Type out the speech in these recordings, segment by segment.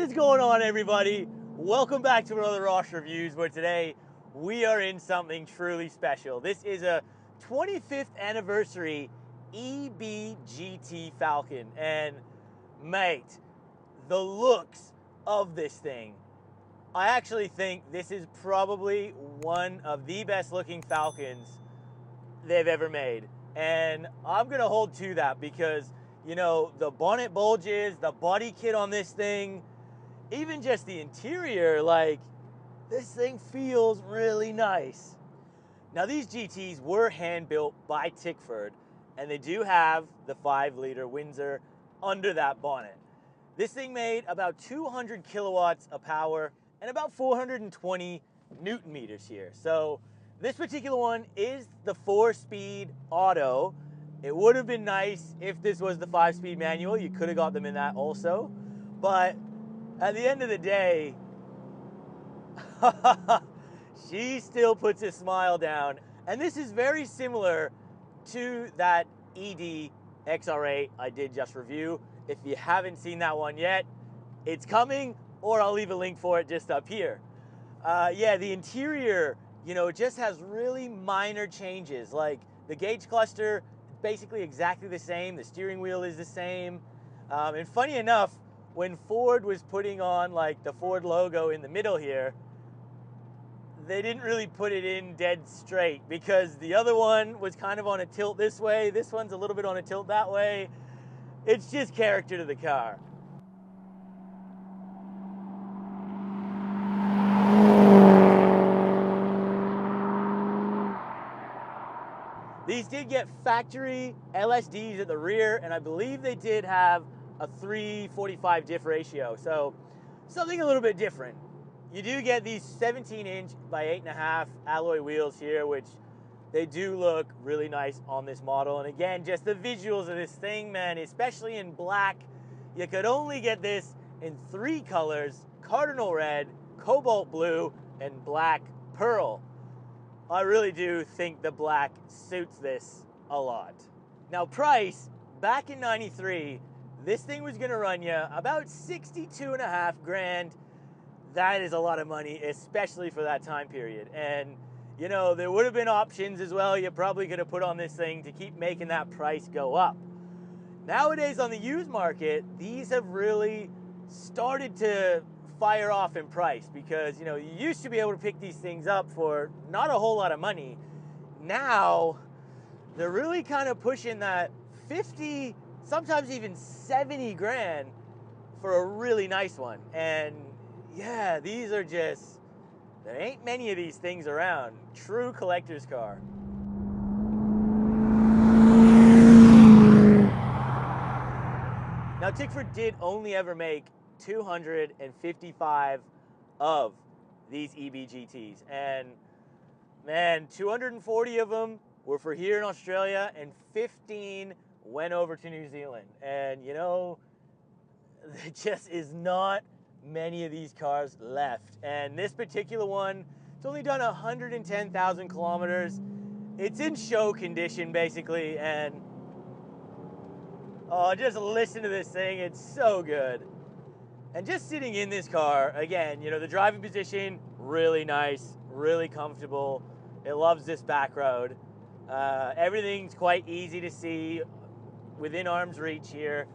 is going on, everybody? Welcome back to another Rosh Reviews, where today we are in something truly special. This is a 25th anniversary EB GT Falcon, and mate, the looks of this thing. I actually think this is probably one of the best looking Falcons they've ever made, and I'm gonna hold to that because, you know, the bonnet bulges, the body kit on this thing, even just the interior, like, this thing feels really nice. Now, these GTs were hand built by Tickford, and they do have the 5-liter Windsor under that bonnet. This thing made about 200 kilowatts of power and about 420 Newton meters here. So this particular one is the 4-speed auto. It would have been nice if this was the 5-speed manual. You could have got them in that also. But at the end of the day, she still puts a smile down. And this is very similar to that ED XR8 I did just review. If you haven't seen that one yet, it's coming, or I'll leave a link for it just up here. Yeah, the interior, you know, just has really minor changes. Like the gauge cluster, basically exactly the same. The steering wheel is the same. And funny enough, when Ford was putting on like the Ford logo in the middle here, they didn't really put it in dead straight because the other one was kind of on a tilt this way. This one's a little bit on a tilt that way. It's just character to the car. These did get factory LSDs at the rear, and I believe they did have a 345 diff ratio, so something a little bit different. You do get these 17-inch by 8.5 alloy wheels here, which they do look really nice on this model. And again, just the visuals of this thing, man, especially in black. You could only get this in 3 colors: cardinal red, cobalt blue, and black pearl. I really do think the black suits this a lot. Now, price, back in '93, this thing was gonna run you about 62.5 grand. That is a lot of money, especially for that time period. And, you know, there would have been options as well you probably could have put on this thing to keep making that price go up. Nowadays on the used market, these have really started to fire off in price because, you know, you used to be able to pick these things up for not a whole lot of money. Now, they're really kind of pushing that 50, sometimes even 70 grand for a really nice one. And yeah, these are just, there ain't many of these things around. True collector's car. Now, Tickford did only ever make 255 of these EB GTs, and man, 240 of them were for here in Australia, and 15 went over to New Zealand. And you know, there just is not many of these cars left. And this particular one, it's only done 110,000 kilometers. It's in show condition basically, and oh, just listen to this thing, it's so good. And just sitting in this car, again, you know, the driving position, really nice, really comfortable. It loves this back road. Everything's quite easy to see within arm's reach here.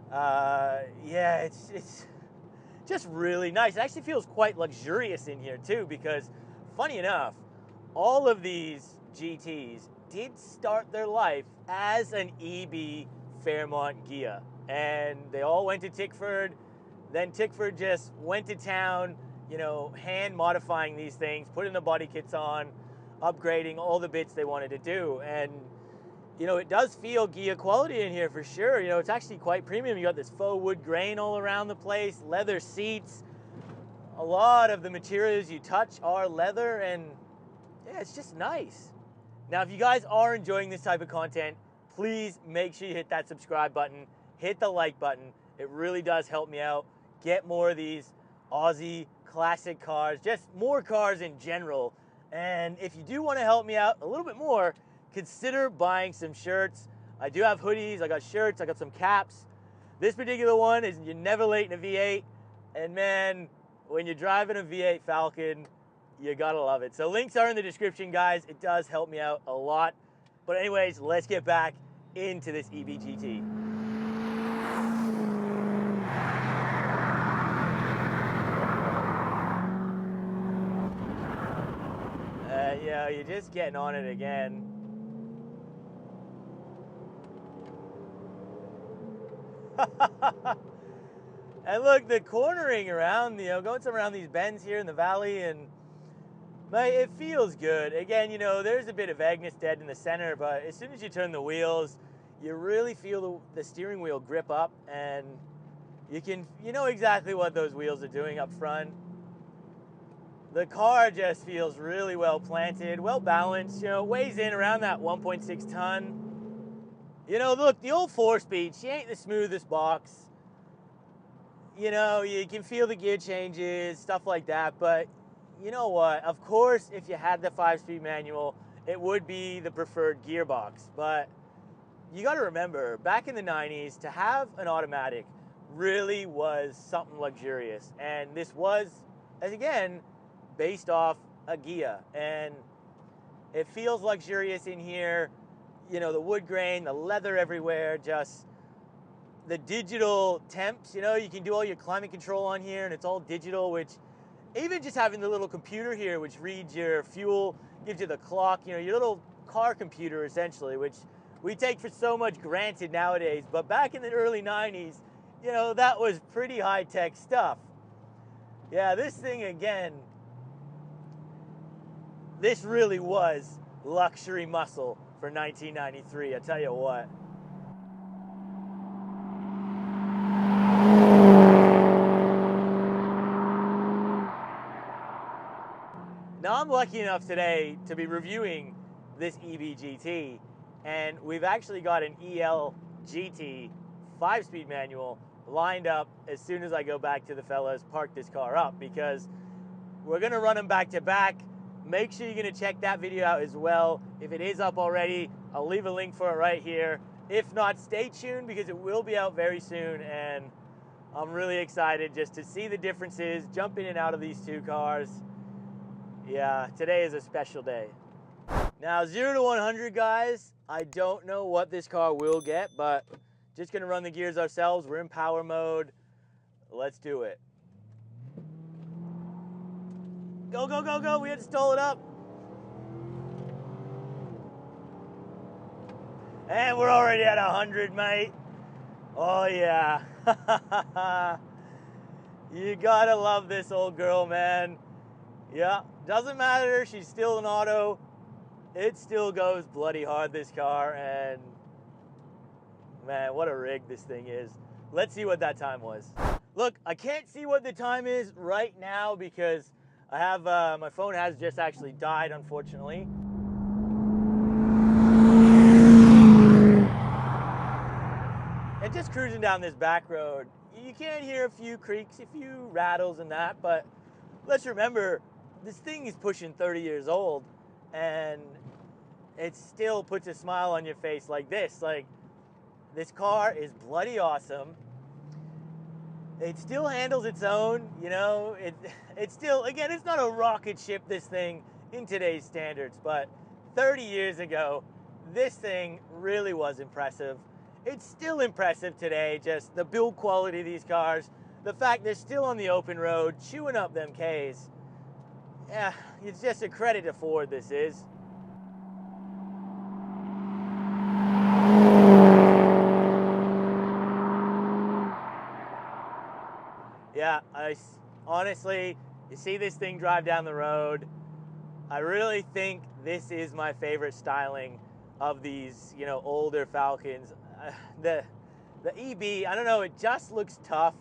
Yeah, it's just really nice. It actually feels quite luxurious in here too, because funny enough, all of these GTs did start their life as an EB Fairmont Ghia, and they all went to Tickford. Then Tickford just went to town, you know, hand modifying these things, putting the body kits on, upgrading all the bits they wanted to do. And, you know, it does feel Ghia quality in here for sure. You know, it's actually quite premium. You got this faux wood grain all around the place, leather seats. A lot of the materials you touch are leather, and yeah, it's just nice. Now, if you guys are enjoying this type of content, please make sure you hit that subscribe button, hit the like button. It really does help me out. Get more of these Aussie classic cars, just more cars in general. And if you do want to help me out a little bit more, consider buying some shirts. I do have hoodies, I got shirts, I got some caps. This particular one is "You're Never Late in a V8." And man, when you're driving a V8 Falcon, you gotta love it. So links are in the description, guys. It does help me out a lot. But anyways, let's get back into this EB GT. Yeah, you're just getting on it again. And look, the cornering around, going around these bends here in the valley, and it feels good. Again, there's a bit of Agnes dead in the center, but as soon as you turn the wheels, you really feel the steering wheel grip up, and you know exactly what those wheels are doing up front. The car just feels really well planted, well balanced, weighs in around that 1.6 ton. Look, the old 4-speed, she ain't the smoothest box. You can feel the gear changes, stuff like that, but you know what? Of course, if you had the 5-speed manual, it would be the preferred gearbox. But you got to remember, back in the 90s, to have an automatic really was something luxurious. And this was, as again, based off a Ghia. And it feels luxurious in here. The wood grain, the leather everywhere, just the digital temps. You can do all your climate control on here, and it's all digital, which even just having the little computer here, which reads your fuel, gives you the clock, your little car computer essentially, which we take for so much granted nowadays. But back in the early 90s, that was pretty high-tech stuff. Yeah, this thing, again, this really was luxury muscle for 1993, I tell you what. Now, I'm lucky enough today to be reviewing this EB GT, and we've actually got an EL GT 5-speed manual lined up as soon as I go back to the fellas, park this car up, because we're gonna run them back to back. Make sure you're gonna check that video out as well. If it is up already, I'll leave a link for it right here. If not, stay tuned, because it will be out very soon, and I'm really excited just to see the differences, jump in and out of these two cars. Yeah, today is a special day. Now, 0 to 100, guys, I don't know what this car will get, but just gonna run the gears ourselves. We're in power mode. Let's do it. Go, go, go, go. We had to stall it up. And we're already at 100, mate. Oh, yeah. You gotta love this old girl, man. Yeah, doesn't matter. She's still an auto. It still goes bloody hard, this car. And, man, what a rig this thing is. Let's see what that time was. Look, I can't see what the time is right now because I have, my phone has just actually died, unfortunately. And just cruising down this back road, you can hear a few creaks, a few rattles and that, but let's remember, this thing is pushing 30 years old, and it still puts a smile on your face like this. Like, this car is bloody awesome. It still handles its own, it's still, again, it's not a rocket ship, this thing, in today's standards, but 30 years ago, this thing really was impressive. It's still impressive today, just the build quality of these cars, the fact they're still on the open road, chewing up them Ks. Yeah, it's just a credit to Ford, this is. Yeah, honestly, you see this thing drive down the road, I really think this is my favorite styling of these, older Falcons. The EB, I don't know, it just looks tough.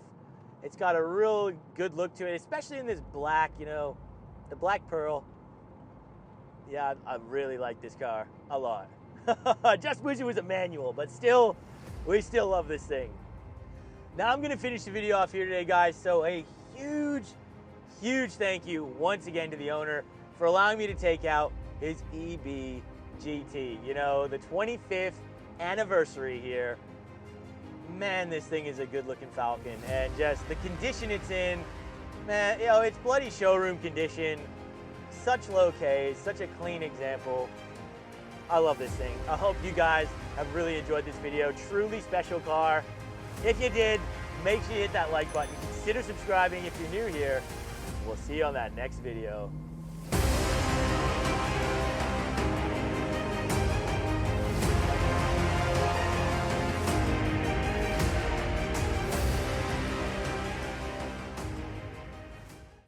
It's got a real good look to it, especially in this black, the black pearl. Yeah, I really like this car a lot. I just wish it was a manual, but still, we still love this thing. Now I'm gonna finish the video off here today, guys. So a huge, huge thank you once again to the owner for allowing me to take out his EB GT. The 25th anniversary here. man, this thing is a good looking Falcon. And just the condition it's in, man, you know, it's bloody showroom condition. Such low Ks, such a clean example. I love this thing. I hope you guys have really enjoyed this video. Truly special car. If you did, make sure you hit that like button. Consider subscribing if you're new here. We'll see you on that next video.